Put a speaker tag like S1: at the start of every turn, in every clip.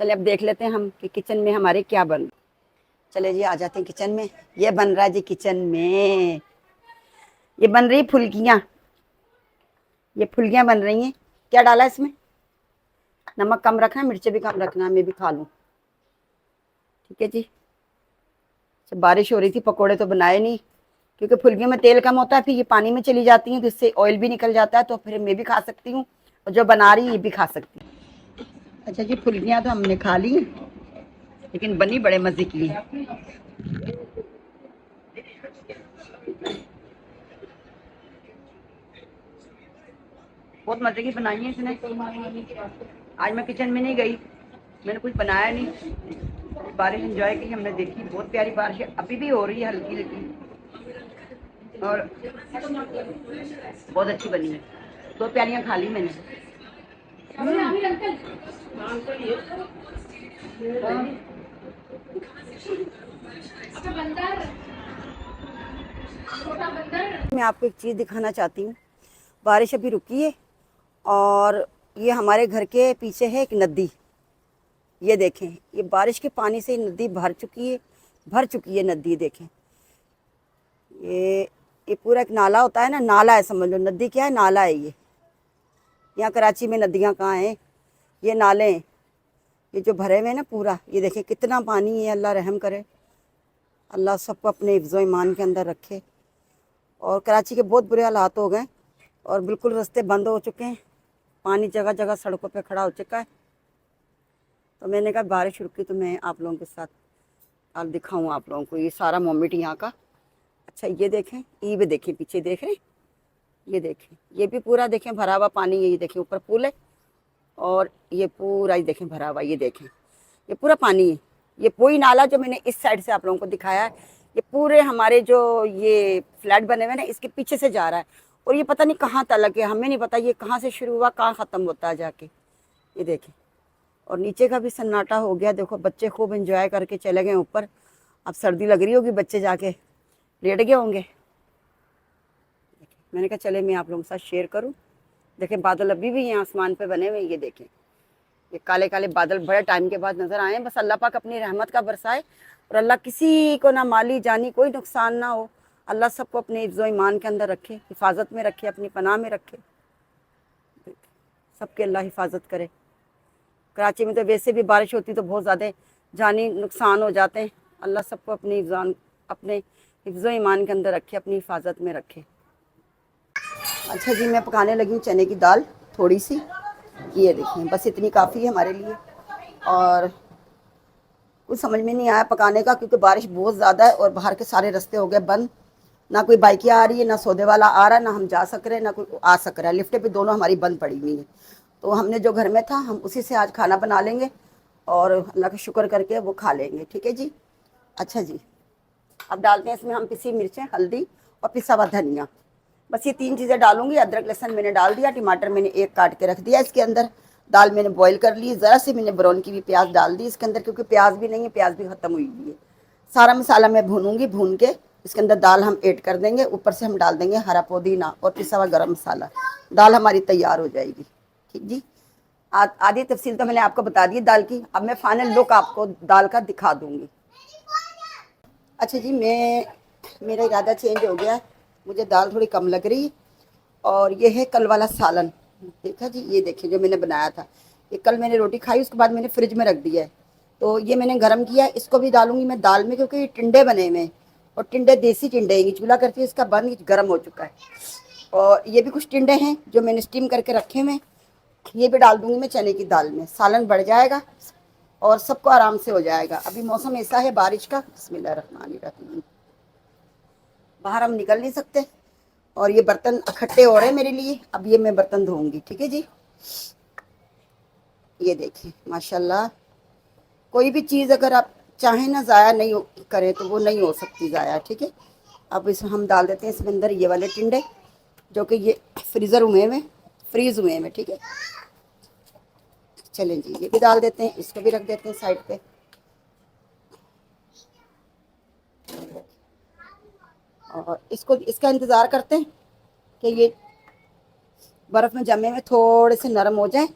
S1: چلے اب دیکھ لیتے ہیں ہم کہ کچن میں ہمارے کیا بن رہا. چلے جی آ جاتے ہیں کچن میں. یہ بن رہا ہے جی کچن میں، یہ بن رہی پھلکیاں. یہ پھلکیاں بن رہی ہیں. کیا ڈالا اس میں؟ نمک کم رکھنا، مرچیں بھی کم رکھنا، میں بھی کھا لوں. ٹھیک ہے جی. بارش ہو رہی تھی، پکوڑے تو بنائے نہیں کیونکہ پھلکیوں میں تیل کم ہوتا ہے، پھر یہ پانی میں چلی جاتی ہیں تو اس سے آئل بھی نکل جاتا ہے، تو پھر میں بھی کھا سکتی ہوں اور جو بنا رہی یہ بھی کھا سکتی ہوں. اچھا جی، پھلکیاں تو ہم نے کھا لی لیکن بنی بڑے مزے کی ہیں. بہت مزے کی بنائی ہیں اس نے. آج میں کچن میں نہیں گئی، میں نے کچھ بنایا نہیں. بارش انجوائے کی ہم نے دیکھی، بہت پیاری بارش ہے، ابھی بھی ہو رہی ہے ہلکی ہلکی، اور بہت اچھی بنی ہے. 2 پیالیاں کھا لی میں نے. میں آپ کو ایک چیز دکھانا چاہتی ہوں. بارش ابھی رکی ہے اور یہ ہمارے گھر کے پیچھے ہے ایک ندی. یہ دیکھیں، یہ بارش کے پانی سے ندی بھر چکی ہے ندی. دیکھیں یہ پورا ایک نالا ہوتا ہے نا، نالا ہے سمجھ لو. ندی کیا ہے؟ نالا ہے. یہ یہاں کراچی میں ندیاں کہاں ہیں، یہ نالے ہیں. یہ جو بھرے ہوئے ہیں نا پورا، یہ دیکھیں کتنا پانی ہے. اللہ رحم کرے، اللہ سب کو اپنے حفظ و ایمان کے اندر رکھے. اور کراچی کے بہت برے حالات ہو گئے اور بالکل راستے بند ہو چکے ہیں. پانی جگہ جگہ سڑکوں پہ کھڑا ہو چکا ہے. تو میں نے کہا بارش رکی تو میں آپ لوگوں کے ساتھ دکھاؤں آپ لوگوں کو یہ سارا مومنٹ یہاں کا. اچھا یہ دیکھیں، ای بھی دیکھیں، پیچھے دیکھیں، یہ دیکھیں، یہ بھی پورا دیکھیں بھرا ہوا پانی ہے. یہ دیکھیں اوپر پول ہے اور یہ پورا ہی دیکھیں بھرا ہوا. یہ دیکھیں یہ پورا پانی ہے. یہ پوئی نالا جو میں نے اس سائڈ سے آپ لوگوں کو دکھایا ہے، یہ پورے ہمارے جو یہ فلیٹ بنے ہوئے نا اس کے پیچھے سے جا رہا ہے. اور یہ پتہ نہیں کہاں تلک ہے، ہمیں نہیں پتہ یہ کہاں سے شروع ہوا کہاں ختم ہوتا ہے جا کے. یہ دیکھیں، اور نیچے کا بھی سناٹا ہو گیا. دیکھو بچے خوب انجوائے کر کے چلے گئے اوپر. اب سردی لگ رہی ہوگی، بچے جا کے لیٹ گئے ہوں گے. میں نے کہا چلے میں آپ لوگوں کے ساتھ شیئر کروں. دیکھیں بادل ابھی بھی یہاں آسمان پہ بنے ہوئے. یہ دیکھیں یہ کالے کالے بادل بڑے ٹائم کے بعد نظر آئے ہیں. بس اللہ پاک اپنی رحمت کا برسائے اور اللہ کسی کو نہ مالی جانی کوئی نقصان نہ ہو. اللہ سب کو اپنے حفظ و ایمان کے اندر رکھے، حفاظت میں رکھے، اپنی پناہ میں رکھے. سب کے اللہ حفاظت کرے. کراچی میں تو ویسے بھی بارش ہوتی تو بہت زیادہ جانی نقصان ہو جاتے ہیں. اللہ سب کو اپنے حفظ و ایمان کے اندر رکھے، اپنی حفاظت میں رکھے. اچھا جی، میں پکانے لگی ہوں چنے کی دال تھوڑی سی. یہ دیکھیں بس اتنی کافی ہے ہمارے لیے. اور کچھ سمجھ میں نہیں آیا پکانے کا کیونکہ بارش بہت زیادہ ہے اور باہر کے سارے راستے ہو گئے بند. نہ کوئی بائکیں آ رہی ہے، نہ سودے والا آ رہا ہے، نہ ہم جا سک رہے ہیں، نہ کوئی آ سک رہا ہے. لفٹیں بھی دونوں ہماری بند پڑی ہوئی ہیں. تو ہم نے جو گھر میں تھا ہم اسی سے آج کھانا بنا لیں گے اور اللہ کا شکر کر کے وہ کھا لیں گے. ٹھیک ہے جی. اچھا جی، اب ڈالتے ہیں اس میں ہم پسی مرچیں، ہلدی اور پسا ہوا دھنیا. بس یہ 3 چیزیں ڈالوں گی. ادرک لہسن میں نے ڈال دیا، ٹماٹر میں نے 1 کاٹ کے رکھ دیا اس کے اندر. دال میں نے بوائل کر لی، ذرا سی میں نے براؤن کی ہوئی پیاز ڈال دی اس کے اندر کیونکہ پیاز بھی نہیں ہے، پیاز بھی ختم ہوئی ہوئی ہے. سارا مسالہ میں بھونوں گی، بھون کے اس کے اندر دال ہم ایڈ کر دیں گے. اوپر سے ہم ڈال دیں گے ہرا پودینہ اور پسا ہوا گرم مسالہ. دال ہماری تیار ہو جائے گی. ٹھیک جی. آدھی تفصیل تو میں نے آپ کو بتا دی دال کی. اب میں فائنل لک آپ کو دال کا دکھا دوں گی. اچھا جی، میرا ارادہ چینج ہو گیا. مجھے دال تھوڑی کم لگ رہی اور یہ ہے کل والا سالن. دیکھا جی، یہ دیکھیں جو میں نے بنایا تھا. یہ کل میں نے روٹی کھائی، اس کے بعد میں نے فریج میں رکھ دیا ہے. تو یہ میں نے گرم کیا، اس کو بھی ڈالوں گی میں دال میں کیونکہ یہ ٹنڈے بنے ہوئے ہیں اور ٹنڈے دیسی ٹنڈے ہیں. یہ چولہا کرتی ہے اس کا بند گرم ہو چکا ہے. اور یہ بھی کچھ ٹنڈے ہیں جو میں نے اسٹیم کر کے رکھے ہوئے. یہ بھی ڈال دوں گی میں چنے کی دال میں. سالن بڑھ جائے گا اور سب کو آرام سے ہو جائے گا. ابھی موسم ایسا ہے بارش کا. بسم اللہ الرحمن الرحیم. باہر ہم نکل نہیں سکتے اور یہ برتن اکھٹے ہو رہے ہیں میرے لیے. اب یہ میں برتن دھوؤں گی. ٹھیک ہے جی. یہ دیکھیں ماشاءاللہ، کوئی بھی چیز اگر آپ چاہیں نا ضائع نہیں کریں تو وہ نہیں ہو سکتی ضائع. ٹھیک ہے. اب اس ہم ڈال دیتے ہیں اس کے اندر یہ والے ٹنڈے جو کہ یہ فریز ہوئے ہیں. ٹھیک ہے. چلیں جی، یہ بھی ڈال دیتے ہیں. اس کو بھی رکھ دیتے ہیں سائڈ پہ. اور اس کا انتظار کرتے ہیں کہ یہ برف میں جمے ہوئے تھوڑے سے نرم ہو جائیں.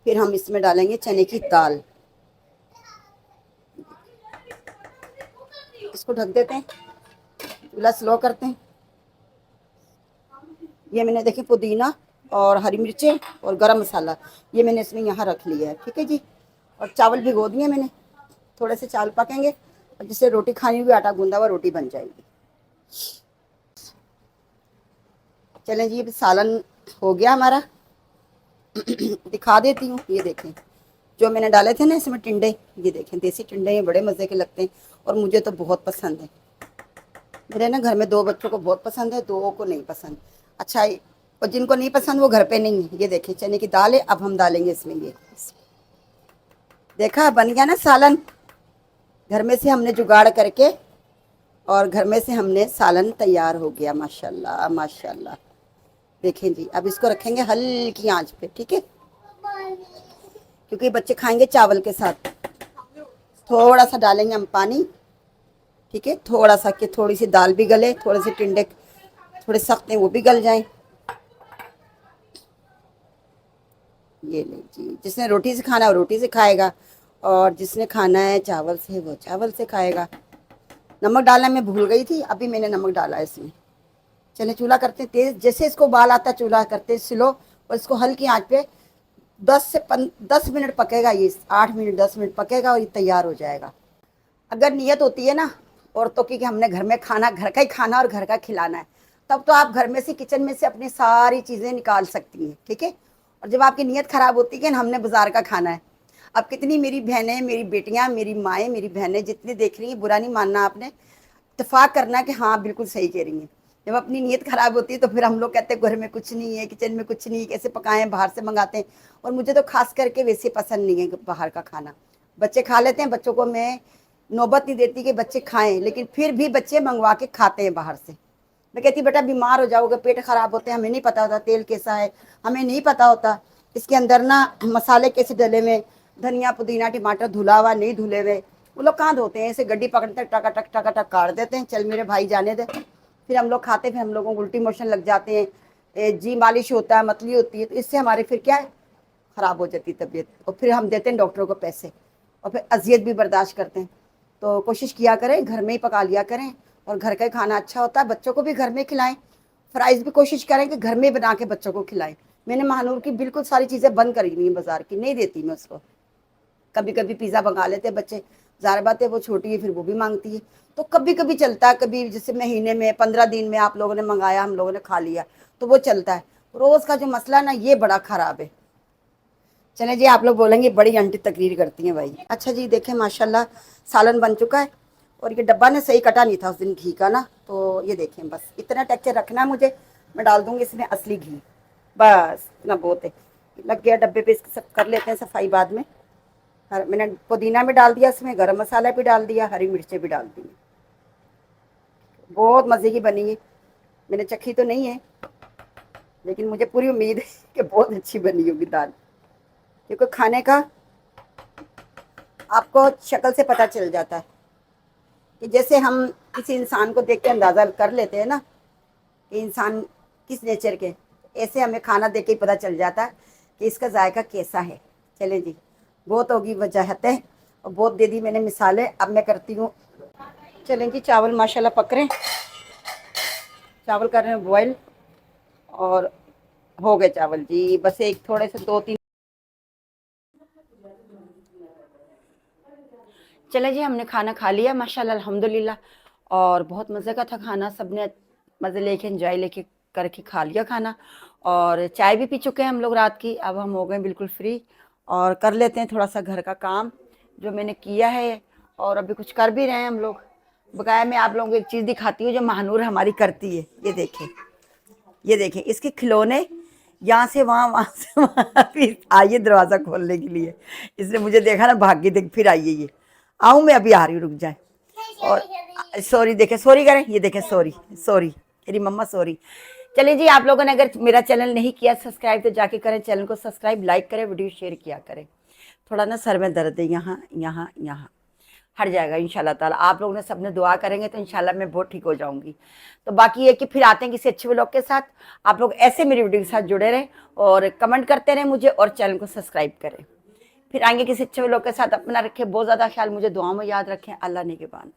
S1: پھر ہم اس میں ڈالیں گے چنے کی دال. اس کو ڈھک دیتے ہیں, چولہا سلو کرتے ہیں. یہ میں نے دیکھیں پودینہ اور ہری مرچیں اور گرم مسالہ یہ میں نے اس میں یہاں رکھ لیا ہے, ٹھیک ہے جی. اور چاول بھگو دیے میں نے, تھوڑے سے چاول پکیں گے اور جس سے روٹی کھانی ہوئی آٹا گوندا ہوا روٹی بن جائے گی. چلیں جی, اب سالن ہو گیا ہمارا, دکھا دیتی ہوں. یہ دیکھیں جو میں نے ڈالے تھے نا اس میں ٹنڈے, یہ دیکھیں دیسی ٹنڈے, یہ بڑے مزے کے لگتے ہیں اور مجھے تو بہت پسند ہے. میرے نا گھر میں 2 بچوں کو بہت پسند ہے, 2 کو نہیں پسند. اچھا, اور جن کو نہیں پسند وہ گھر پہ نہیں ہے. یہ دیکھیں چنے کی دال ہے, اب ہم ڈالیں گے اس میں. یہ دیکھا بن گیا نا سالن, گھر میں سے ہم نے جگاڑ کر کے اور گھر میں سے ہم نے سالن تیار ہو گیا. ماشاء اللہ ماشاء اللہ. دیکھیں جی, اب اس کو رکھیں گے ہلکی آنچ پہ, ٹھیک ہے, کیونکہ بچے کھائیں گے چاول کے ساتھ. تھوڑا سا ڈالیں گے ہم پانی, ٹھیک ہے, تھوڑا سا, کہ تھوڑی سی دال بھی گلے, تھوڑے سے ٹنڈے تھوڑے سخت ہیں وہ بھی گل جائیں. یہ لیں جی, جس نے روٹی سے کھانا ہے وہ روٹی سے کھائے گا, اور جس نے کھانا ہے چاول سے وہ چاول سے کھائے گا. نمک ڈالنا میں بھول گئی تھی, ابھی میں نے نمک ڈالا ہے اس میں. چلے چولہا کرتے ہیں تیز, جیسے اس کو ابال آتا ہے چولہا کرتے سلو, اور اس کو ہلکی آنچ پہ 10 منٹ پکے گا. یہ 8 منٹ 10 منٹ پکے گا اور یہ تیار ہو جائے گا. اگر نیت ہوتی ہے نا عورتوں کی کہ ہم نے گھر میں کھانا, گھر کا ہی کھانا اور گھر کا کھلانا ہے, تب تو آپ گھر میں سے کچن میں سے اپنی ساری چیزیں نکال سکتی ہیں, ٹھیک ہے. اور جب آپ کی نیت خراب ہوتی ہے کہ ہم نے بازار کا کھانا ہے, اب کتنی میری بہنیں, میری بیٹیاں, میری مائیں, میری بہنیں جتنی دیکھ رہی ہیں, برا نہیں ماننا آپ نے, اتفاق کرنا کہ ہاں بالکل صحیح کہہ رہی ہیں. جب اپنی نیت خراب ہوتی ہے تو پھر ہم لوگ کہتے ہیں گھر میں کچھ نہیں ہے, کچن میں کچھ نہیں, کیسے پکائیں, باہر سے منگاتے ہیں. اور مجھے تو خاص کر کے ویسے پسند نہیں ہے باہر کا کھانا. بچے کھا لیتے ہیں, بچوں کو میں نوبت نہیں دیتی کہ بچے کھائیں, لیکن پھر بھی بچے منگوا کے کھاتے ہیں باہر سے. میں کہتی بیٹا بیمار ہو جاؤ گے, پیٹ خراب ہوتے ہیں, ہمیں نہیں پتا ہوتا تیل کیسا ہے, ہمیں نہیں پتا ہوتا اس کے اندر نا مسالے کیسے ڈلے ہوئے, دھنیا پودینہ ٹماٹر دھلا ہوا نہیں دھلے ہوئے, وہ لوگ کہاں دھوتے ہیں, ایسے گڈی پکڑتے ٹکا ٹک ٹکا ٹک کاٹ دیتے ہیں, چل میرے بھائی جانے دے. پھر ہم لوگ کھاتے, پھر ہم لوگوں کو الٹی موشن لگ جاتے ہیں, جی مالش ہوتا ہے, متلی ہوتی ہے, تو اس سے ہمارے پھر کیا ہے خراب ہو جاتی طبیعت, اور پھر ہم دیتے ہیں ڈاکٹروں کو پیسے, اور پھر اذیت بھی برداشت کرتے ہیں. تو کوشش کیا کریں گھر میں ہی پکا لیا کریں, اور گھر کا ہی کھانا اچھا ہوتا ہے. بچوں کو بھی گھر میں کھلائیں, فرائض بھی کوشش کریں کہ گھر میں بنا کے بچوں کو کھلائیں. میں نے مہانور کی بالکل ساری چیزیں بند کری ہوئی ہیں, بازار کی نہیں دیتی میں اس کو. کبھی کبھی پیزا منگا لیتے ہیں بچے, ظاہر بات ہے وہ چھوٹی ہے پھر وہ بھی مانگتی ہے, تو کبھی کبھی چلتا ہے. کبھی جیسے مہینے میں 15 دن میں آپ لوگوں نے منگایا, ہم لوگوں نے کھا لیا, تو وہ چلتا ہے. روز کا جو مسئلہ نا یہ بڑا خراب ہے. چلیں جی, آپ لوگ بولیں گے بڑی آنٹی تقریر کرتی ہیں بھائی. اچھا جی, دیکھیں ماشاء اللہ سالن بن چکا ہے, اور یہ ڈبہ نے صحیح کٹا نہیں تھا اس دن گھی کا نا, تو یہ دیکھیں بس اتنا ٹیکچر رکھنا ہے مجھے. میں ڈال دوں گی اس میں اصلی گھی, بس اتنا بہت ہے. لگ گیا ڈبے پہ, اس کی سب کر لیتے ہیں صفائی بعد میں. میں نے پودینہ بھی ڈال دیا اس میں, گرم مسالہ بھی ڈال دیا, ہری مرچیں بھی ڈال دی. بہت مزے کی بنی ہے, میں نے چکھی تو نہیں ہے, لیکن مجھے پوری امید ہے کہ بہت اچھی بنی ہوگی دال. کیونکہ کھانے کا آپ کو شکل سے پتہ چل جاتا ہے, کہ جیسے ہم کسی انسان کو دیکھ کے اندازہ کر لیتے ہیں نا کہ انسان کس نیچر کے, ایسے ہمیں کھانا دیکھ کے ہی پتہ چل جاتا ہے کہ اس کا ذائقہ کیسا ہے. چلیں جی, بہت ہوگی وجاہتیں اور بہت دے دی میں نے مثالیں, اب میں کرتی ہوں. چلیں جی, چاول ماشاء اللہ پک رہے ہیں, چاول کر رہے ہیں بوائل, اور ہو گئے چاول جی, بس ایک تھوڑے سے 2-3. چلے جی, ہم نے کھانا کھا لیا ماشاء اللہ الحمدللہ, اور بہت مزے کا تھا کھانا. سب نے مزے لے کے انجوائے لے کے کر کے کھا لیا کھانا, اور چائے بھی پی چکے ہیں ہم لوگ رات کی. اب ہم ہو گئے بالکل فری, اور کر لیتے ہیں تھوڑا سا گھر کا کام جو میں نے کیا ہے, اور ابھی کچھ کر بھی رہے ہیں ہم لوگ. بقایا میں آپ لوگوں کو ایک چیز دکھاتی ہوں جو مہانور ہماری کرتی ہے. یہ دیکھیں, یہ دیکھیں اس کے کھلونے, یہاں سے وہاں, وہاں سے وہاں, پھر آئیے دروازہ کھولنے کے لیے. اس نے مجھے دیکھا نا, بھاگ کے دیکھ, پھر آئیے, یہ آؤں میں ابھی آ رہی ہوں, رک جائیں. اور سوری دیکھیں, سوری کریں, یہ دیکھیں سوری, سوری میری مما سوری. چلیے جی, آپ لوگوں نے اگر میرا چینل نہیں کیا سبسکرائب تو جا کے کریں, چینل کو سبسکرائب, لائک کریں, ویڈیو شیئر کیا کریں. تھوڑا نا سر میں درد ہے, یہاں یہاں یہاں, ہٹ جائے گا انشاءاللہ تعالیٰ. آپ لوگ نے سب نے دعا کریں گے تو انشاءاللہ میں بہت ٹھیک ہو جاؤں گی. تو باقی یہ کہ پھر آتے ہیں کسی اچھے ولاگ کے ساتھ. آپ لوگ ایسے میری ویڈیو کے ساتھ جڑے رہیں اور کمنٹ کرتے رہیں مجھے اور چینل کو سبسکرائب کریں. پھر آئیں گے کسی اچھے ولاگ کے ساتھ. اپنا رکھیں بہت زیادہ خیال, مجھے دعاؤں میں یاد رکھیں. اللہ نگہبان.